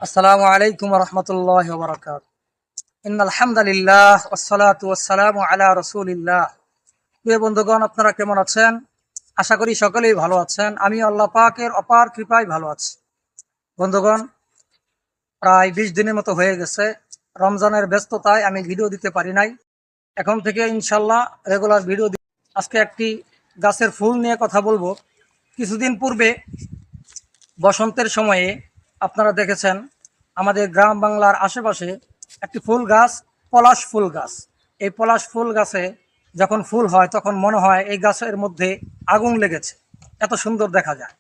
আসসালামু আলাইকুম রহমতুল্লাহ বরকাত। আলহামদুলিল্লাহ ওয়াসসালাতু ওয়াসসালামু আলা রাসূলিল্লাহ। প্রিয় বন্ধুগণ, আপনারা কেমন আছেন? আশা করি সকলেই ভালো আছেন। আমি আল্লাহ পাকের অপার কৃপায় ভালো আছি। বন্ধুগণ, প্রায় 20 দিনের মতো হয়ে গেছে। রমজানের ব্যস্ততায় আমি ভিডিও দিতে পারি নাই। এখন থেকে ইনশাল্লাহ রেগুলার ভিডিও দিব। আজকে একটি গাছের ফুল নিয়ে কথা বলবো। কিছুদিন পূর্বে বসন্তের সময়ে আপনারা দেখেছেন আমাদের গ্রাম বাংলার আশেপাশে একটি ফুল গাছ, পলাশ ফুল গাছ। এই পলাশ ফুল গাছে যখন ফুল হয় তখন মনে হয় এই গাছের মধ্যে আগুন লেগেছে, এত সুন্দর দেখা যায়।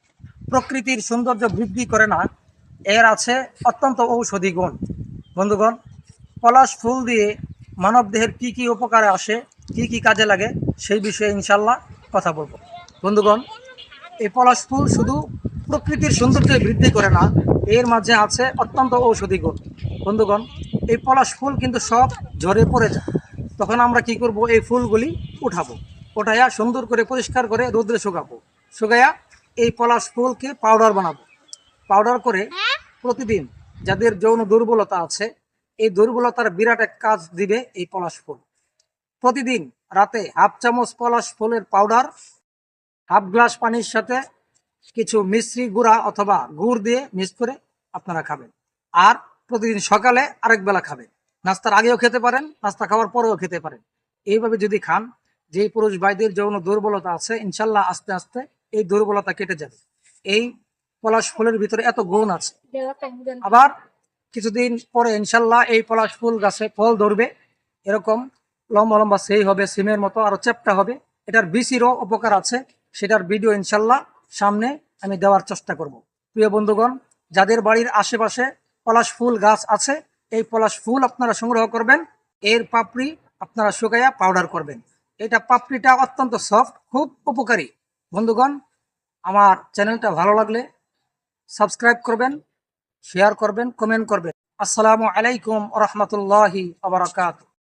প্রকৃতির সৌন্দর্য বৃদ্ধি করে না, এর আছে অত্যন্ত ঔষধি গুণ। বন্ধুগণ, পলাশ ফুল দিয়ে মানব দেহের কী কী উপকারে আসে, কী কী কাজে লাগে, সেই বিষয়ে ইনশাল্লাহ কথা বলবো। বন্ধুগণ, এই পলাশ ফুল শুধু প্রকৃতির সৌন্দর্য বৃদ্ধি করে না, এর মাঝে আছে অত্যন্ত ঔষধি গুণ। বন্ধুগণ, এই পলাশ ফুল কিন্তু সব ঝরে পড়ে যায়। তখন আমরা কি করব? এই ফুলগুলি উঠাবো, উঠাইয়া সুন্দর করে পরিষ্কার করে রোদ্রে শুকাবো। শুকাইয়া এই পলাশ ফুলকে পাউডার বানাবো। পাউডার করে প্রতিদিন যাদের যৌন দুর্বলতা আছে, এই দুর্বলতার বিরাট এক কাজ দিবে এই পলাশ ফুল। প্রতিদিন রাতে হাফ চামচ পলাশ ফুলের পাউডার হাফ গ্লাস পানির সাথে কিছু মিশ্রি গুঁড়া অথবা গুড় দিয়ে মিক্স করে আপনারা খাবেন। আর প্রতিদিন সকালে আরেক বেলা খাবেন। নাস্তার আগেও খেতে পারেন, নাস্তা খাওয়ার পরেও খেতে পারেন। এইভাবে যদি খান, যে পুরুষ ভাইদের যৌন দুর্বলতা আছে, ইনশাল্লাহ আস্তে আস্তে এই দুর্বলতা কেটে যাবে। এই পলাশ ফুলের ভিতরে এত গুণ আছে। আবার কিছুদিন পরে ইনশাল্লাহ এই পলাশ ফুল গাছে ফল ধরবে, এরকম লম্বা লম্বা সেই হবে, সিমের মতো আরো চ্যাপ্টা হবে। এটার বিচিরও উপকার আছে, সেটার ভিডিও ইনশাল্লাহ সামনে আমি দেওয়ার চেষ্টা করব। প্রিয় বন্ধুগণ, যাদের বাড়ির আশেপাশে পলাশ ফুল গাছ আছে, এই পলাশ ফুল আপনারা সংগ্রহ করবেন। এর পাপড়ি আপনারা শুকাইয়া পাউডার করবেন। এটা পাপড়িটা অত্যন্ত সফট, খুব উপকারী। বন্ধুগণ, আমার চ্যানেলটা ভালো লাগলে সাবস্ক্রাইব করবেন, শেয়ার করবেন, কমেন্ট করবেন। আসসালামু আলাইকুম রহমতুল্লাহি আবরাকাত।